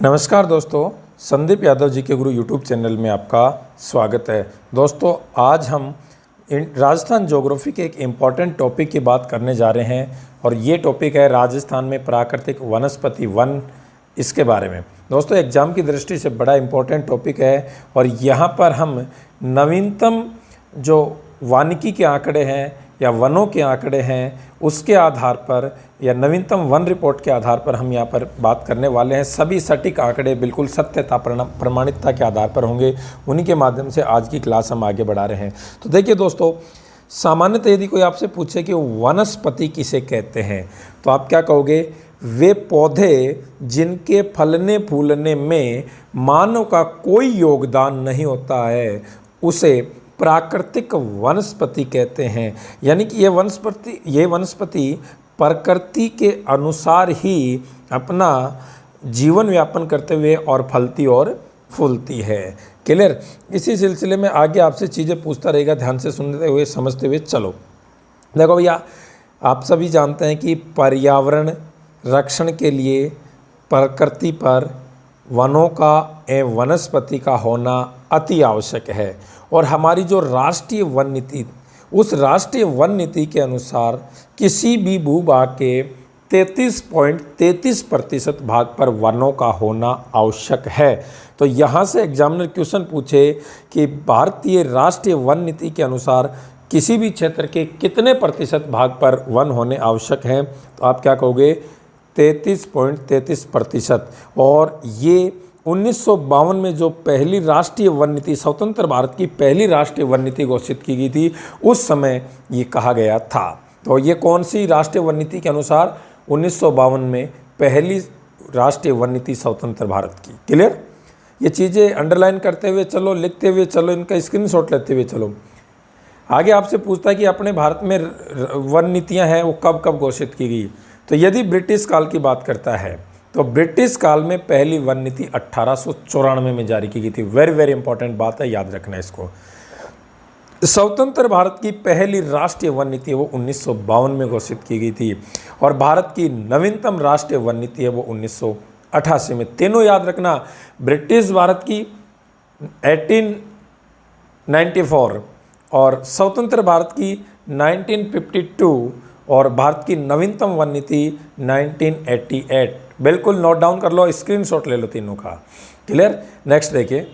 नमस्कार दोस्तों, संदीप यादव जी के गुरु यूट्यूब चैनल में आपका स्वागत है। दोस्तों, आज हम राजस्थान ज्योग्राफी के एक इम्पॉर्टेंट टॉपिक की बात करने जा रहे हैं और ये टॉपिक है राजस्थान में प्राकृतिक वनस्पति वन, इसके बारे में। दोस्तों, एग्ज़ाम की दृष्टि से बड़ा इम्पॉर्टेंट टॉपिक है और यहाँ पर हम नवीनतम जो वानिकी के आंकड़े हैं या वनों के आंकड़े हैं उसके आधार पर या नवीनतम वन रिपोर्ट के आधार पर हम यहाँ पर बात करने वाले हैं। सभी सटीक आंकड़े बिल्कुल सत्यता प्रमाणिकता के आधार पर होंगे, उन्हीं के माध्यम से आज की क्लास हम आगे बढ़ा रहे हैं। तो देखिए दोस्तों, सामान्यतः यदि कोई आपसे पूछे कि वनस्पति किसे कहते हैं तो आप क्या कहोगे? वे पौधे जिनके फलने फूलने में मानव का कोई योगदान नहीं होता है उसे प्राकृतिक वनस्पति कहते हैं। यानी कि ये वनस्पति प्रकृति के अनुसार ही अपना जीवन यापन करते हुए और फलती और फूलती है। क्लियर? इसी सिलसिले में आगे आपसे चीज़ें पूछता रहेगा, ध्यान से सुनते हुए समझते हुए चलो। देखो भैया, आप सभी जानते हैं कि पर्यावरण रक्षण के लिए प्रकृति पर वनों का एवं वनस्पति का होना अति आवश्यक है। और हमारी जो राष्ट्रीय वन नीति, उस राष्ट्रीय वन नीति के अनुसार किसी भी भूभाग के 33.33% भाग पर वनों का होना आवश्यक है। तो यहाँ से एग्जामिनर क्वेश्चन पूछे कि भारतीय राष्ट्रीय वन नीति के अनुसार किसी भी क्षेत्र के कितने प्रतिशत भाग पर वन होने आवश्यक हैं, तो आप क्या कहोगे? 33.33%। और ये 1952 में जो पहली राष्ट्रीय वन नीति, स्वतंत्र भारत की पहली राष्ट्रीय वन नीति घोषित की गई थी, उस समय ये कहा गया था। तो ये कौन सी राष्ट्रीय वन नीति के अनुसार? 1952 में पहली राष्ट्रीय वन नीति स्वतंत्र भारत की। क्लियर? ये चीज़ें अंडरलाइन करते हुए चलो, लिखते हुए चलो, इनका स्क्रीनशॉट लेते हुए चलो। आगे आपसे पूछता है कि अपने भारत में वन नीतियाँ हैं वो कब कब घोषित की गई। तो यदि ब्रिटिश काल की बात करता है तो ब्रिटिश काल में पहली वन नीति 1894 में जारी की गई थी। वेरी वेरी इंपॉर्टेंट बात है, याद रखना इसको। स्वतंत्र भारत की पहली राष्ट्रीय वन नीति है वो 1952 में घोषित की गई थी और भारत की नवीनतम राष्ट्रीय वन नीति है वो 1988 में। तीनों याद रखना, ब्रिटिश भारत की 1894 और स्वतंत्र भारत की 1952 और भारत की नवीनतम वन नीति 1988। बिल्कुल नोट डाउन कर लो, स्क्रीनशॉट ले लो तीनों का। क्लियर? नेक्स्ट देखिए,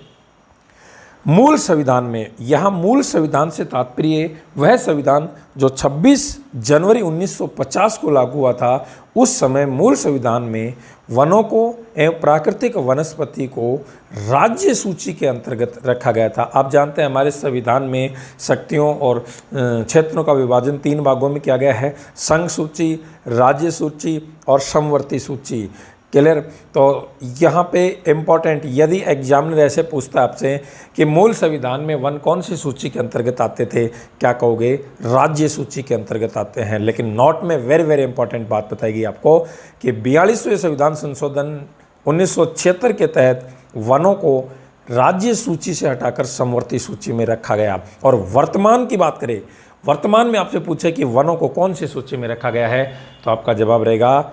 मूल संविधान में, यहाँ मूल संविधान से तात्पर्य वह संविधान जो 26 जनवरी 1950 को लागू हुआ था। उस समय मूल संविधान में वनों को एवं प्राकृतिक वनस्पति को राज्य सूची के अंतर्गत रखा गया था। आप जानते हैं हमारे संविधान में शक्तियों और क्षेत्रों का विभाजन 3 भागों में किया गया है: संघ सूची, राज्य सूची और समवर्ती सूची। क्लियर? तो यहाँ पे इम्पॉर्टेंट, यदि एग्जामिनर ऐसे पूछता है आपसे कि मूल संविधान में वन कौन सी सूची के अंतर्गत आते थे, क्या कहोगे? राज्य सूची के अंतर्गत आते हैं। लेकिन नोट में वेरी वेरी इंपॉर्टेंट बात बताएगी आपको कि 42वें संविधान संशोधन 1976 के तहत वनों को राज्य सूची से हटाकर समवर्ती सूची में रखा गया। और वर्तमान की बात करें, वर्तमान में आपसे पूछे कि वनों को कौन सी सूची में रखा गया है, तो आपका जवाब रहेगा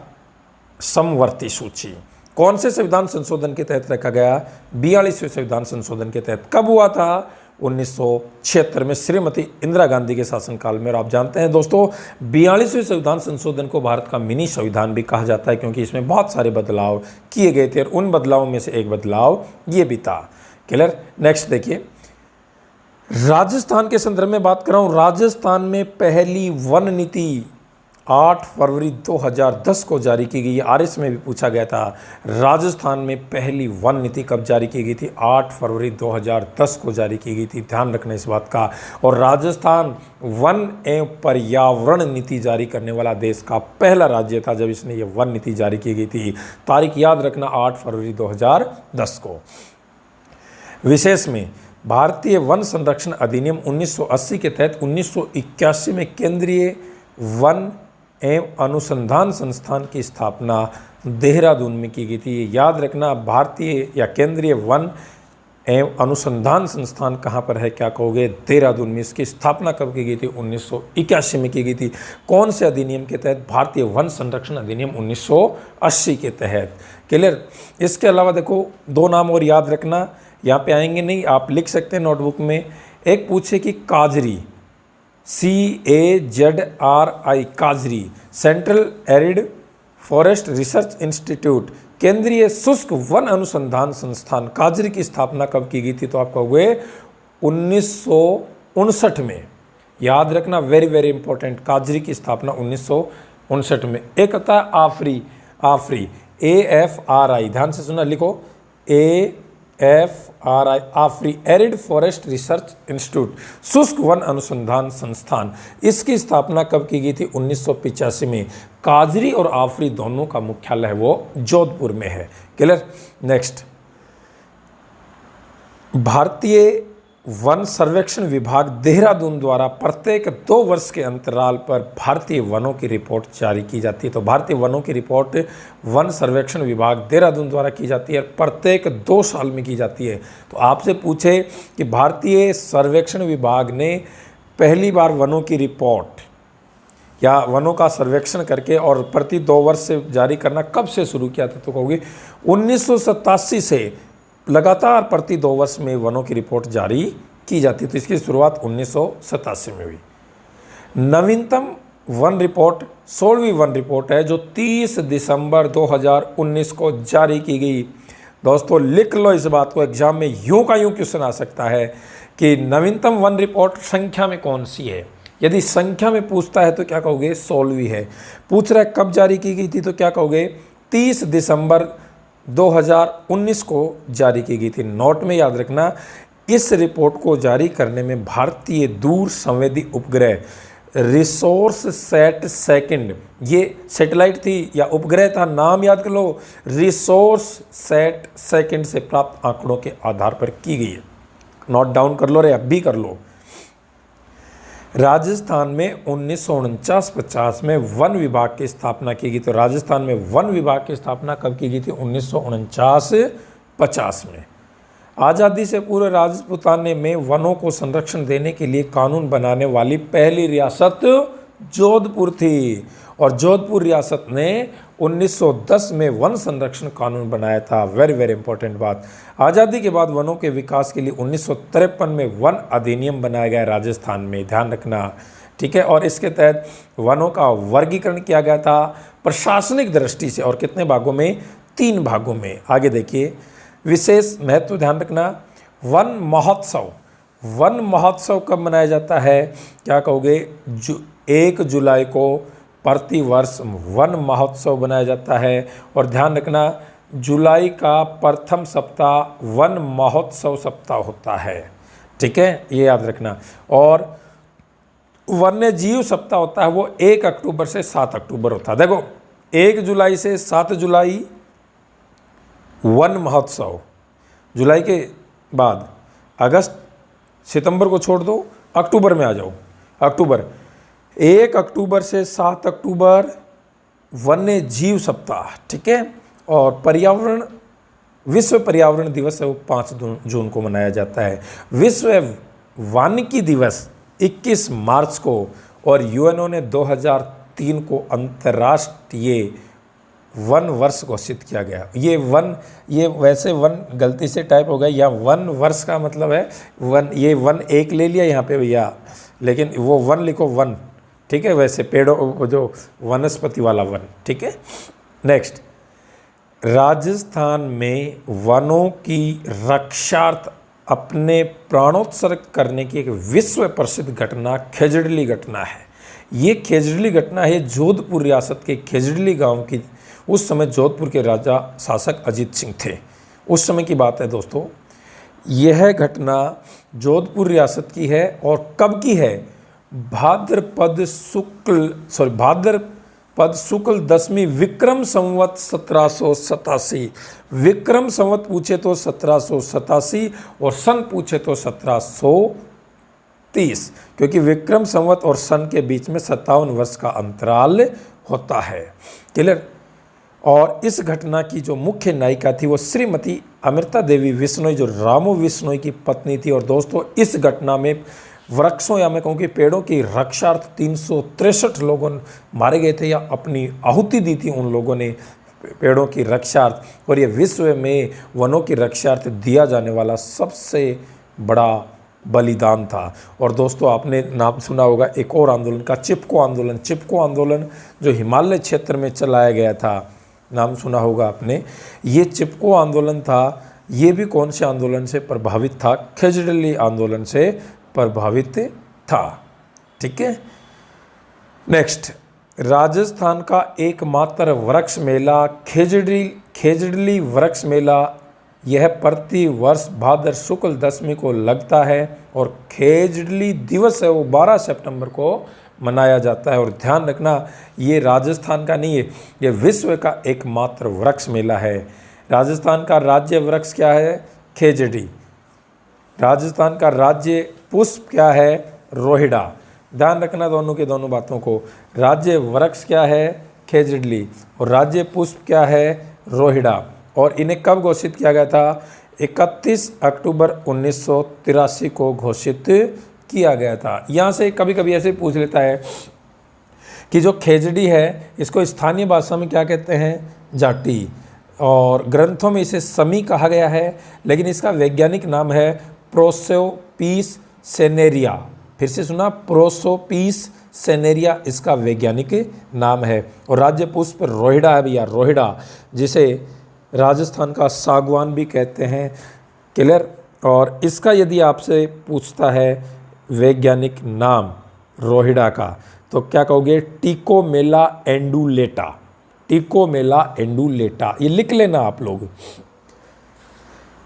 समवर्ती सूची। कौन से संविधान संशोधन के तहत रखा गया? 42वें संविधान संशोधन के तहत। कब हुआ था? 1976 में, श्रीमती इंदिरा गांधी के शासनकाल में। और आप जानते हैं दोस्तों, 42वें संविधान संशोधन को भारत का मिनी संविधान भी कहा जाता है क्योंकि इसमें बहुत सारे बदलाव किए गए थे और उन बदलावों में से एक बदलाव ये भी था। क्लियर? नेक्स्ट देखिए, राजस्थान के संदर्भ में बात कर रहा हूँ। राजस्थान में पहली वन नीति 8 फरवरी 2010 को जारी की गई। आरएस में भी पूछा गया था, राजस्थान में पहली वन नीति कब जारी की गई थी? 8 फरवरी 2010 को जारी की गई थी। ध्यान रखना इस बात का। और राजस्थान वन एवं पर्यावरण नीति जारी करने वाला देश का पहला राज्य था जब इसने ये वन नीति जारी की गई थी। तारीख याद रखना, 8 फरवरी 2010 को। विशेष में भारतीय वन संरक्षण अधिनियम 1980 के तहत 1981 में केंद्रीय वन एवं अनुसंधान संस्थान की स्थापना देहरादून में की गई थी। याद रखना, भारतीय या केंद्रीय वन एवं अनुसंधान संस्थान कहाँ पर है, क्या कहोगे? देहरादून में। इसकी स्थापना कब की गई थी? 1981 में की गई थी। कौन से अधिनियम के तहत? भारतीय वन संरक्षण अधिनियम 1980 के तहत। क्लियर। इसके अलावा देखो 2 नाम और याद रखना, यहाँ पे आएंगे नहीं, आप लिख सकते हैं नोटबुक में। एक पूछे कि काजरी, CAZRI, काजरी, central arid forest research institute, केंद्रीय शुष्क वन अनुसंधान संस्थान, काजरी की स्थापना कब की गई थी? तो आप कहोगे 1959 में। याद रखना, वेरी वेरी इंपॉर्टेंट, काजरी की स्थापना 1959 में। एक होता है आफरी, आफरी AFRI, ध्यान से सुना, लिखो AFRI, AFRI, arid forest research institute, शुष्क वन अनुसंधान संस्थान। इसकी स्थापना कब की गई थी? 1985 में। काजरी और आफरी दोनों का मुख्यालय है वो जोधपुर में है। क्लियर। नेक्स्ट, भारतीय वन सर्वेक्षण विभाग देहरादून द्वारा प्रत्येक 2 वर्ष के अंतराल पर भारतीय वनों की रिपोर्ट जारी की जाती है। तो भारतीय वनों की रिपोर्ट वन सर्वेक्षण विभाग देहरादून द्वारा की जाती है, प्रत्येक 2 साल में की जाती है। तो आपसे पूछे कि भारतीय सर्वेक्षण विभाग ने पहली बार वनों की रिपोर्ट या वनों का सर्वेक्षण करके और प्रति 2 वर्ष से जारी करना कब से शुरू किया था? तो कहोगे 1987 से लगातार प्रति 2 वर्ष में वनों की रिपोर्ट जारी की जाती है। तो इसकी शुरुआत 1987 में हुई। नवीनतम वन रिपोर्ट 16वीं वन रिपोर्ट है जो 30 दिसंबर 2019 को जारी की गई। दोस्तों लिख लो इस बात को, एग्जाम में यूं का यूं क्वेश्चन आ सकता है कि नवीनतम वन रिपोर्ट संख्या में कौन सी है। यदि संख्या में पूछता है तो क्या कहोगे? 16वीं है। पूछ रहा है कब जारी की गई थी तो क्या कहोगे? 30 दिसंबर 2019 को जारी की गई थी। नोट में याद रखना, इस रिपोर्ट को जारी करने में भारतीय दूर संवेदी उपग्रह रिसोर्स सेट सेकंड, ये सैटेलाइट थी या उपग्रह था, नाम याद कर लो, रिसोर्स सेट सेकंड से प्राप्त आंकड़ों के आधार पर की गई है। नोट डाउन कर लो रे, अब भी कर लो। राजस्थान में 1949-50 में वन विभाग की स्थापना की गई। तो राजस्थान में वन विभाग की स्थापना कब की गई थी? 1949-50 में। आज़ादी से पूर्व राजपूताना में वनों को संरक्षण देने के लिए कानून बनाने वाली पहली रियासत जोधपुर थी और जोधपुर रियासत ने 1910 में वन संरक्षण कानून बनाया था। वेरी वेरी इंपॉर्टेंट बात। आज़ादी के बाद वनों के विकास के लिए 1953 में वन अधिनियम बनाया गया राजस्थान में, ध्यान रखना, ठीक है। और इसके तहत वनों का वर्गीकरण किया गया था प्रशासनिक दृष्टि से और कितने भागों में? 3 भागों में। आगे देखिए, विशेष महत्व ध्यान रखना, वन महोत्सव। वन महोत्सव कब मनाया जाता है? क्या कहोगे? 1 जुलाई को प्रति वर्ष वन महोत्सव बनाया जाता है। और ध्यान रखना, जुलाई का प्रथम सप्ताह वन महोत्सव सप्ताह होता है, ठीक है, ये याद रखना। और वन्य जीव सप्ताह होता है वो 1 अक्टूबर से 7 अक्टूबर होता है। देखो 1 जुलाई से 7 जुलाई वन महोत्सव, जुलाई के बाद अगस्त सितंबर को छोड़ दो, अक्टूबर में आ जाओ। अक्टूबर 1 अक्टूबर से 7 अक्टूबर वन्य जीव सप्ताह, ठीक है। और पर्यावरण, विश्व पर्यावरण दिवस है वो 5 जून को मनाया जाता है। विश्व वानिकी दिवस 21 मार्च को और यूएनओ ने 2003 को अंतर्राष्ट्रीय वन वर्ष घोषित किया गया। ये वैसे वन गलती से टाइप हो गया, या वन वर्ष का मतलब है वन, ये वन एक ले लिया यहाँ पे भैया, लेकिन वो वन लिखो वन, ठीक है, वैसे पेड़ों जो वनस्पति वाला वन, ठीक है। नेक्स्ट, राजस्थान में वनों की रक्षार्थ अपने प्राणोत्सर्ग करने की एक विश्व प्रसिद्ध घटना खेजड़ली घटना है। ये खेजड़ली घटना है जोधपुर रियासत के खेजड़ली गांव की। उस समय जोधपुर के राजा शासक अजीत सिंह थे, उस समय की बात है दोस्तों। यह घटना जोधपुर रियासत की है और कब की है? भाद्रपद शुक्ल 10वीं विक्रम संवत 1787। विक्रम संवत पूछे तो 1787 और सन पूछे तो 1730, क्योंकि विक्रम संवत और सन के बीच में 57 वर्ष का अंतराल होता है। क्लियर। और इस घटना की जो मुख्य नायिका थी वो श्रीमती अमृता देवी विश्नोई, जो रामू विश्नोई की पत्नी थी। और दोस्तों इस घटना में वृक्षों या मैं कहूँ कि पेड़ों की रक्षार्थ 363 लोगों मारे गए थे या अपनी आहुति दी थी उन लोगों ने। पेड़ों की रक्षार्थ, और ये विश्व में वनों की रक्षार्थ दिया जाने वाला सबसे बड़ा बलिदान था। और दोस्तों आपने नाम सुना होगा एक और आंदोलन का, चिपको आंदोलन। चिपको आंदोलन जो हिमालय क्षेत्र में चलाया गया था, नाम सुना होगा आपने। ये चिपको आंदोलन था, ये भी कौन से आंदोलन से प्रभावित था? खेजड़िली आंदोलन से प्रभावित था। ठीक है। नेक्स्ट, राजस्थान का एकमात्र वृक्ष मेला खेजड़िली वृक्ष मेला, यह प्रति वर्ष भाद्र शुक्ल दशमी को लगता है और खेजड़िली दिवस है वो 12 सितंबर को मनाया जाता है। और ध्यान रखना ये राजस्थान का नहीं है, ये विश्व का एकमात्र वृक्ष मेला है। राजस्थान का राज्य वृक्ष क्या है? खेजड़ी। राजस्थान का राज्य पुष्प क्या है? रोहिड़ा। ध्यान रखना दोनों के दोनों बातों को। राज्य वृक्ष क्या है? खेजड़िली, और राज्य पुष्प क्या है? रोहिड़ा। और इन्हें कब घोषित किया गया था? 31 अक्टूबर 1983 को घोषित किया गया था। यहाँ से कभी कभी ऐसे पूछ लेता है कि जो खेजड़ी है इसको स्थानीय भाषा में क्या कहते हैं? जाटी, और ग्रंथों में इसे समी कहा गया है, लेकिन इसका वैज्ञानिक नाम है प्रोसोपिस सेनेरिया। फिर से सुना, प्रोसोपिस सेनेरिया इसका वैज्ञानिक नाम है। और राज्य पुष्प रोहिड़ा है भैया, रोहिड़ा, जिसे राजस्थान का सागवान भी कहते हैं। क्लियर। और इसका यदि आपसे पूछता है वैज्ञानिक नाम रोहिड़ा का, तो क्या कहोगे? टिकोमेला एंडुलेटा। टिकोमेला एंडुलेटा, ये लिख लेना आप लोग।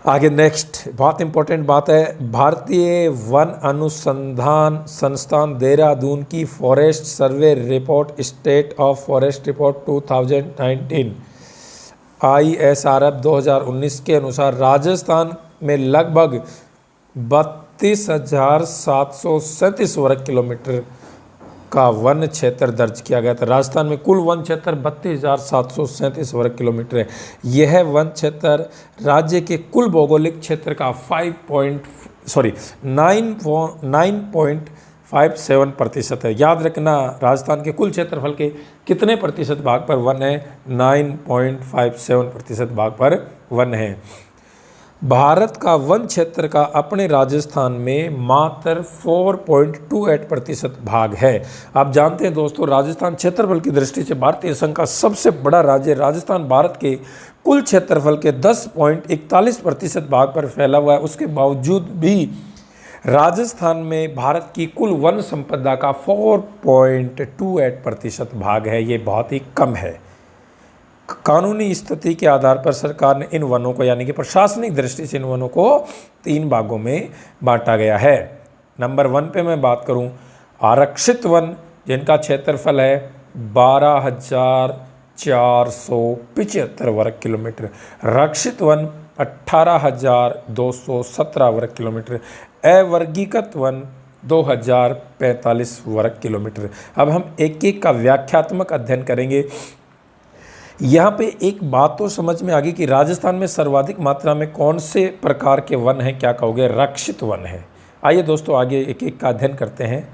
आगे नेक्स्ट, बहुत इंपॉर्टेंट बात है, भारतीय वन अनुसंधान संस्थान देहरादून की forest survey report, state of forest report 2019 ISRF 2019 के अनुसार राजस्थान में लगभग 32,737 वर्ग किलोमीटर का वन क्षेत्र दर्ज किया गया था। राजस्थान में कुल वन क्षेत्र 32,737 वर्ग किलोमीटर है। यह वन क्षेत्र राज्य के कुल भौगोलिक क्षेत्र का 9.57% है। याद रखना, राजस्थान के कुल क्षेत्रफल के कितने प्रतिशत भाग पर वन है? 9.57% भाग पर वन है। भारत का वन क्षेत्र का अपने राजस्थान में मात्र 4.28% भाग है। आप जानते हैं दोस्तों, राजस्थान क्षेत्रफल की दृष्टि से भारतीय संघ का सबसे बड़ा राज्य राजस्थान भारत के कुल क्षेत्रफल के 10.41% भाग पर फैला हुआ है। उसके बावजूद भी राजस्थान में भारत की कुल वन संपदा का 4.28% भाग है। ये बहुत ही कम है। कानूनी स्थिति के आधार पर सरकार ने इन वनों को, यानी कि प्रशासनिक दृष्टि से इन वनों को 3 भागों में बांटा गया है। नंबर 1 पे मैं बात करूं, आरक्षित वन जिनका क्षेत्रफल है 12,475 वर्ग किलोमीटर, रक्षित वन 18,217 वर्ग किलोमीटर, अवर्गीकृत वन 2,045 वर्ग किलोमीटर। अब हम एक एक का व्याख्यात्मक अध्ययन करेंगे। यहाँ पे एक बात तो समझ में आ गई कि राजस्थान में सर्वाधिक मात्रा में कौन से प्रकार के वन हैं? क्या कहोगे? रक्षित वन है। आइए दोस्तों आगे एक एक का अध्ययन करते हैं।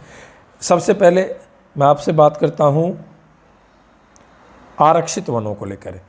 सबसे पहले मैं आपसे बात करता हूँ आरक्षित वनों को लेकर।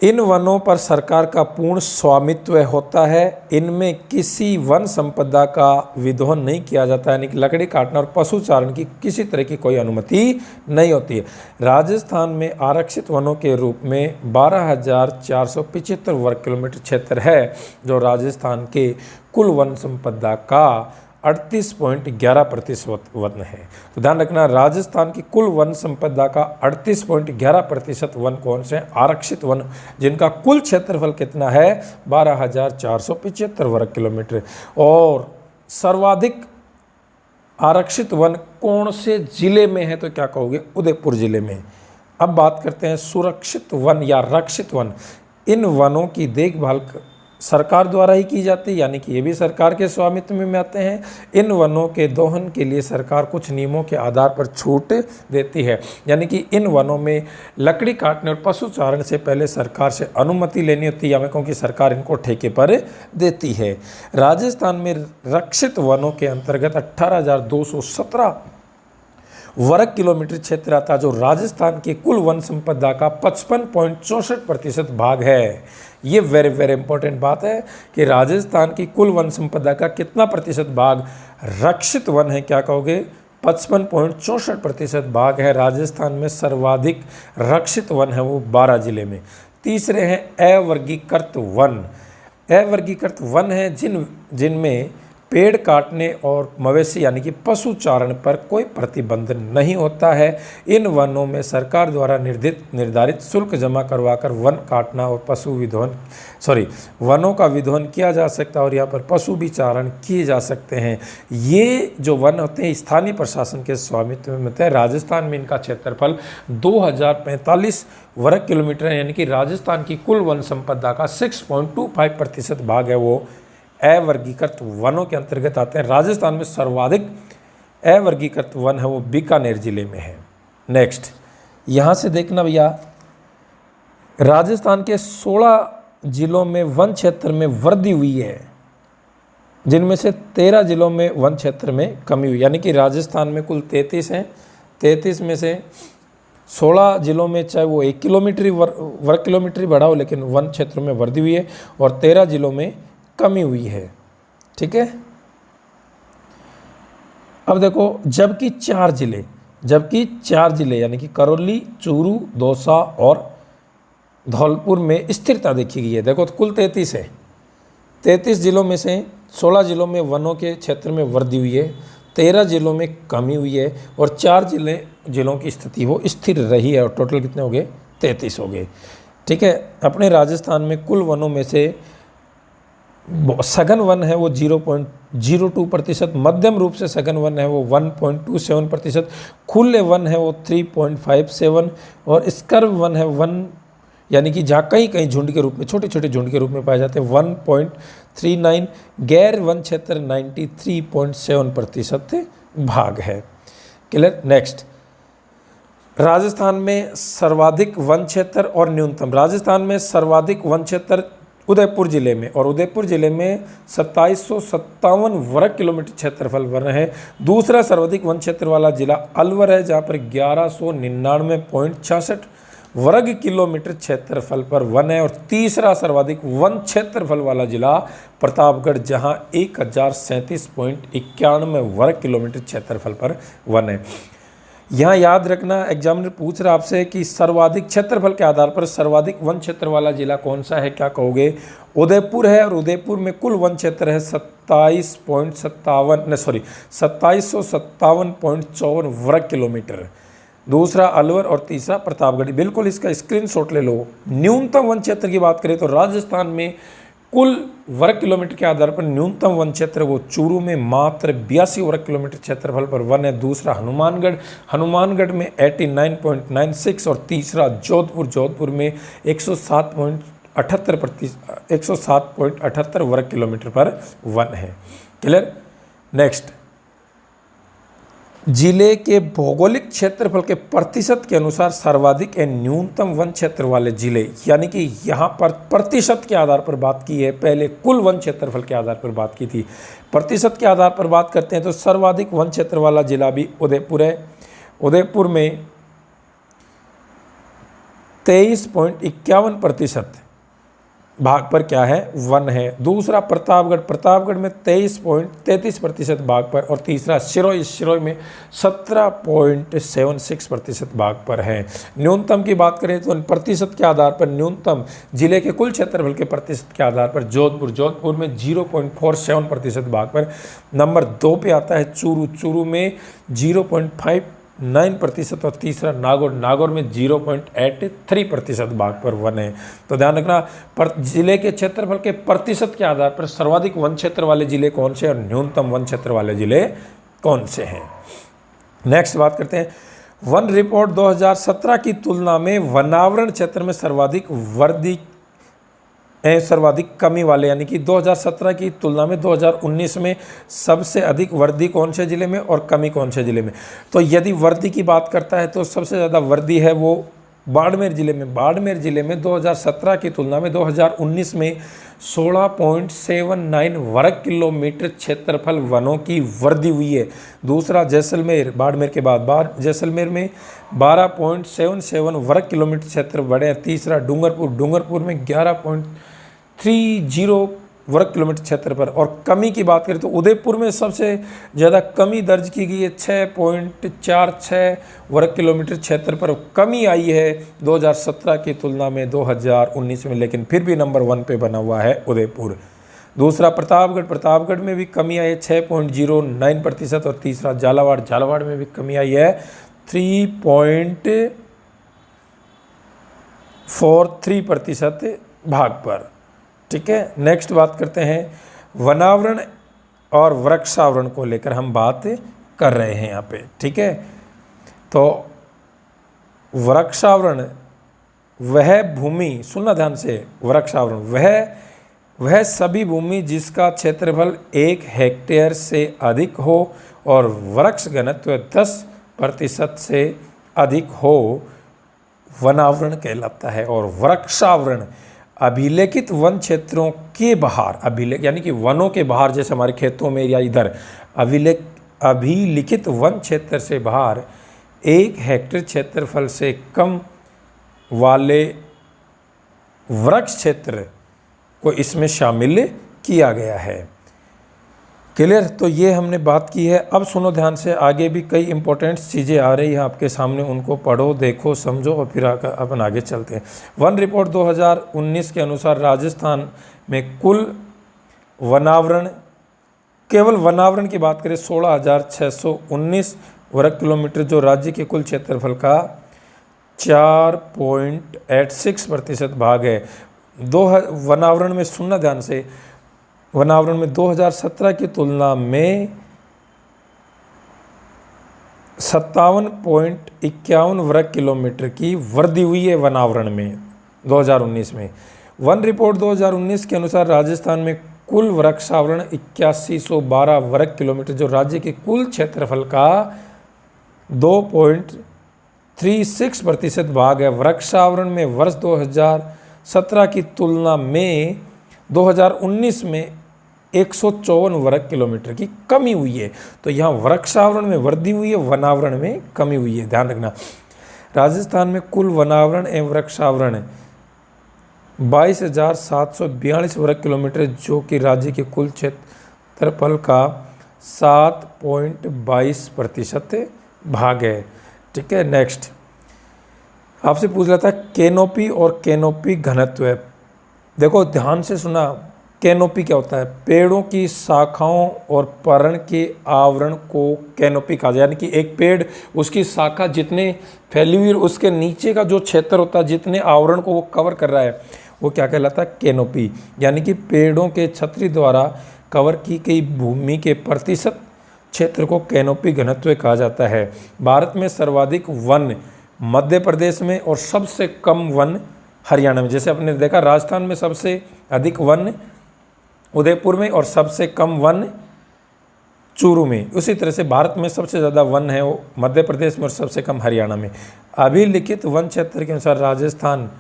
इन वनों पर सरकार का पूर्ण स्वामित्व होता है। इनमें किसी वन संपदा का विध्वंस नहीं किया जाता, यानी कि लकड़ी काटना और पशु चारण की किसी तरह की कोई अनुमति नहीं होती है। राजस्थान में आरक्षित वनों के रूप में 12,475 वर्ग किलोमीटर क्षेत्र है, जो राजस्थान के कुल वन संपदा का 38.11% वन है। तो ध्यान रखना, राजस्थान की कुल वन संपदा का 38.11% वन कौन से? आरक्षित वन, जिनका कुल क्षेत्रफल कितना है? 12,475 वर्ग किलोमीटर। और सर्वाधिक आरक्षित वन कौन से जिले में है? तो क्या कहोगे? उदयपुर जिले में। अब बात करते हैं सुरक्षित वन या रक्षित वन। इन वनों की देखभाल सरकार द्वारा ही की जाती है, यानी कि ये भी सरकार के स्वामित्व में आते हैं। इन वनों के दोहन के लिए सरकार कुछ नियमों के आधार पर छूट देती है, यानी कि इन वनों में लकड़ी काटने और पशु चारण से पहले सरकार से अनुमति लेनी होती है, या मैं कहूँ कि सरकार इनको ठेके पर देती है। राजस्थान में रक्षित वनों के अंतर्गत 18,217 वर्ग किलोमीटर क्षेत्र आता है, जो राजस्थान की कुल वन संपदा का 55.64% भाग है। ये वेरी वेरी इंपॉर्टेंट बात है कि राजस्थान की कुल वन संपदा का कितना प्रतिशत भाग रक्षित वन है, क्या कहोगे, 55.64% भाग है। राजस्थान में सर्वाधिक रक्षित वन है वो 12 जिले में। तीसरे हैं अवर्गीकृत वन। अवर्गीकृत वन है जिनमें पेड़ काटने और मवेशी यानी कि पशु चारण पर कोई प्रतिबंध नहीं होता है। इन वनों में सरकार द्वारा निर्धारित शुल्क जमा करवाकर वन काटना और वनों का विध्वंस किया जा सकता है और यहाँ पर पशु भी चारण किए जा सकते हैं। ये जो वन होते हैं स्थानीय प्रशासन के स्वामित्व में होते हैं। राजस्थान में इनका क्षेत्रफल 2045 वर्ग किलोमीटर है, यानी कि राजस्थान की कुल वन संपदा का 6.25% भाग है वो अवर्गीकृत वनों के अंतर्गत आते हैं। राजस्थान में सर्वाधिक अवर्गीकृत वन है वो बीकानेर जिले में है। नेक्स्ट यहाँ से देखना भैया, राजस्थान के 16 जिलों में वन क्षेत्र में वृद्धि हुई है, जिनमें से 13 जिलों में वन क्षेत्र में कमी हुई, यानी कि राजस्थान में कुल 33 हैं। 33 में से 16 जिलों में चाहे वो 1 वर्ग किलोमीटर ही बढ़ा हो, लेकिन वन क्षेत्र में वृद्धि हुई है और 13 जिलों में कमी हुई है। ठीक है, अब देखो, जबकि चार जिले यानी कि करौली, चूरू, दौसा और धौलपुर में स्थिरता देखी गई है। देखो तो कुल 33 है। 33 जिलों में से 16 जिलों में वनों के क्षेत्र में वृद्धि हुई है, 13 जिलों में कमी हुई है और 4 जिलों की स्थिति वो स्थिर रही है। और टोटल कितने हो गए, 33 हो गए। ठीक है, अपने राजस्थान में कुल वनों में से सघन वन है वो 0.02%, मध्यम रूप से सघन वन है वो 1.27%, खुले वन है वो 3.57 और स्कर्व वन है 1, यानी कि जहाँ कहीं कहीं झुंड के रूप में, छोटे छोटे झुंड के रूप में पाए जाते हैं, 1.39। गैर वन क्षेत्र 93.7% भाग है। क्लियर। नेक्स्ट, राजस्थान में सर्वाधिक वन क्षेत्र और न्यूनतम। राजस्थान में सर्वाधिक वन क्षेत्र उदयपुर जिले में, और उदयपुर जिले में 2757 वर्ग किलोमीटर क्षेत्रफल वन है। दूसरा सर्वाधिक वन क्षेत्र वाला जिला अलवर है, जहाँ पर 1199.66 वर्ग किलोमीटर क्षेत्रफल पर वन है। और तीसरा सर्वाधिक वन क्षेत्रफल वाला जिला प्रतापगढ़, जहाँ 1037.91 वर्ग किलोमीटर क्षेत्रफल पर वन है। यहाँ याद रखना, एग्जामिनर पूछ रहा आपसे कि सर्वाधिक क्षेत्रफल के आधार पर सर्वाधिक वन क्षेत्र वाला जिला कौन सा है, क्या कहोगे, उदयपुर है। और उदयपुर में कुल वन क्षेत्र है 2757.54 वर्ग किलोमीटर। दूसरा अलवर और तीसरा प्रतापगढ़। बिल्कुल इसका स्क्रीनशॉट ले लो। न्यूनतम वन क्षेत्र की बात करें तो राजस्थान में कुल वर्ग किलोमीटर के आधार पर न्यूनतम वन क्षेत्र वो चूरू में मात्र 82 वर्ग किलोमीटर क्षेत्रफल पर वन है। दूसरा हनुमानगढ़ में 89.96 और तीसरा जोधपुर में 107.78 वर्ग किलोमीटर पर वन है। क्लियर। नेक्स्ट, जिले के भौगोलिक क्षेत्रफल के प्रतिशत के अनुसार सर्वाधिक एवं न्यूनतम वन क्षेत्र वाले जिले, यानी कि यहाँ पर प्रतिशत के आधार पर बात की है, पहले कुल वन क्षेत्रफल के आधार पर बात की थी। प्रतिशत के आधार पर बात करते हैं तो सर्वाधिक वन क्षेत्र वाला जिला भी उदयपुर है। उदयपुर में 23.51% भाग पर क्या है, वन है। दूसरा प्रतापगढ़ में 23.33% भाग पर, और तीसरा सिरोही में 17.76% भाग पर है। न्यूनतम की बात करें तो प्रतिशत के आधार पर न्यूनतम जिले के कुल क्षेत्रफल के प्रतिशत के आधार पर जोधपुर में 0.47% भाग पर। नंबर 2 पे आता है चूरू में 0.59% और तीसरा नागौर में 0.83% भाग पर वन है। तो ध्यान रखना, जिले के क्षेत्रफल के प्रतिशत के आधार पर सर्वाधिक वन क्षेत्र वाले जिले कौन से और न्यूनतम वन क्षेत्र वाले जिले कौन से हैं। नेक्स्ट बात करते हैं, वन रिपोर्ट 2017 की तुलना में वनावरण क्षेत्र में सर्वाधिक कमी वाले, यानी कि 2017 की तुलना में 2019 में सबसे अधिक वृद्धि कौन से जिले में और कमी कौन से जिले में। तो यदि वृद्धि की बात करता है तो सबसे ज़्यादा वृद्धि है वो बाड़मेर ज़िले में 2017 की तुलना में 2019 में 16.79 वर्ग किलोमीटर क्षेत्रफल वनों की वृद्धि हुई है। दूसरा जैसलमेर, बाड़मेर के बाद जैसलमेर में 12.77 वर्ग किलोमीटर क्षेत्र बढ़े हैं। तीसरा डूंगरपुर में 11.30 वर्ग किलोमीटर क्षेत्र पर। और कमी की बात करें तो उदयपुर में सबसे ज़्यादा कमी दर्ज की गई है, 6.46 वर्ग किलोमीटर क्षेत्र पर कमी आई है 2017 की तुलना में 2019 में, लेकिन फिर भी नंबर 1 पे बना हुआ है उदयपुर। दूसरा प्रतापगढ़ में भी कमी आई है 6.09%। और तीसरा झालावाड़ में भी कमी आई है 3.43% भाग पर। ठीक है, नेक्स्ट बात करते हैं वनावरण और वृक्षावरण को लेकर हम बात कर रहे हैं यहाँ पे। ठीक है, तो वृक्षावरण वह भूमि, सुनना ध्यान से, वृक्षावरण वह सभी भूमि जिसका क्षेत्रफल 1 हेक्टेयर से अधिक हो और वृक्ष घनत्व 10% से अधिक हो, वनावरण कहलाता है। और वृक्षावरण अभिलेखित वन क्षेत्रों के बाहर, यानी कि वनों के बाहर, जैसे हमारे खेतों में या इधर अभिलिखित वन क्षेत्र से बाहर 1 हेक्टेयर क्षेत्रफल से कम वाले वृक्ष क्षेत्र को इसमें शामिल किया गया है। क्लियर? तो ये हमने बात की है। अब सुनो ध्यान से, आगे भी कई इंपॉर्टेंट चीज़ें आ रही हैं आपके सामने, उनको पढ़ो, देखो, समझो और फिर अपन आगे चलते हैं। वन रिपोर्ट 2019 के अनुसार राजस्थान में कुल वनावरण, केवल वनावरण की बात करें 16,619 वर्ग किलोमीटर, जो राज्य के कुल क्षेत्रफल का 4.86% भाग है। वनावरण में, सुनना ध्यान से, वनावरण में 2017 की तुलना में 57.51 वर्ग किलोमीटर की वृद्धि हुई है वनावरण में 2019 में। वन रिपोर्ट 2019 के अनुसार राजस्थान में कुल वृक्षावरण 8112 वर्ग किलोमीटर, जो राज्य के कुल क्षेत्रफल का 2.36% भाग है। वृक्षावरण में वर्ष 2017 की तुलना में 2019 में 154 वर्ग किलोमीटर की कमी हुई है। तो यहाँ वृक्षावरण में वृद्धि हुई है, वनावरण में कमी हुई है, ध्यान रखना। राजस्थान में कुल वनावरण एवं वृक्षावरण 22,742 वर्ग किलोमीटर, जो कि राज्य के कुल क्षेत्रफल का 7.22% भाग है। ठीक है, नेक्स्ट आपसे पूछ रहा था कैनोपी और कैनोपी घनत्व। देखो ध्यान से सुना, कैनोपी क्या होता है? पेड़ों की शाखाओं और पर्ण के आवरण को कैनोपी कहा जाए, यानी कि एक पेड़, उसकी शाखा जितने फैली हुई, उसके नीचे का जो क्षेत्र होता है, जितने आवरण को वो कवर कर रहा है, वो क्या कहलाता है? कैनोपी। यानी कि पेड़ों के छतरी द्वारा कवर की गई भूमि के प्रतिशत क्षेत्र को कैनोपी घनत्व कहा जाता है। भारत में सर्वाधिक वन मध्य प्रदेश में और सबसे कम वन हरियाणा में। जैसे आपने देखा, राजस्थान में सबसे अधिक वन उदयपुर में और सबसे कम वन चूरू में। उसी तरह से भारत में सबसे ज़्यादा वन है वो मध्य प्रदेश में और सबसे कम हरियाणा में। अभिलिखित वन क्षेत्र के अनुसार राजस्थान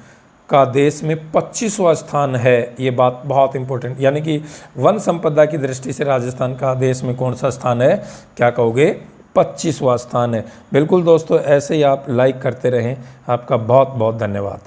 का देश में 25वां स्थान है। ये बात बहुत इंपॉर्टेंट, यानी कि वन संपदा की दृष्टि से राजस्थान का देश में कौन सा स्थान है? क्या कहोगे? 25वां स्थान है। बिल्कुल दोस्तों, ऐसे ही आप लाइक करते रहें। आपका बहुत बहुत धन्यवाद।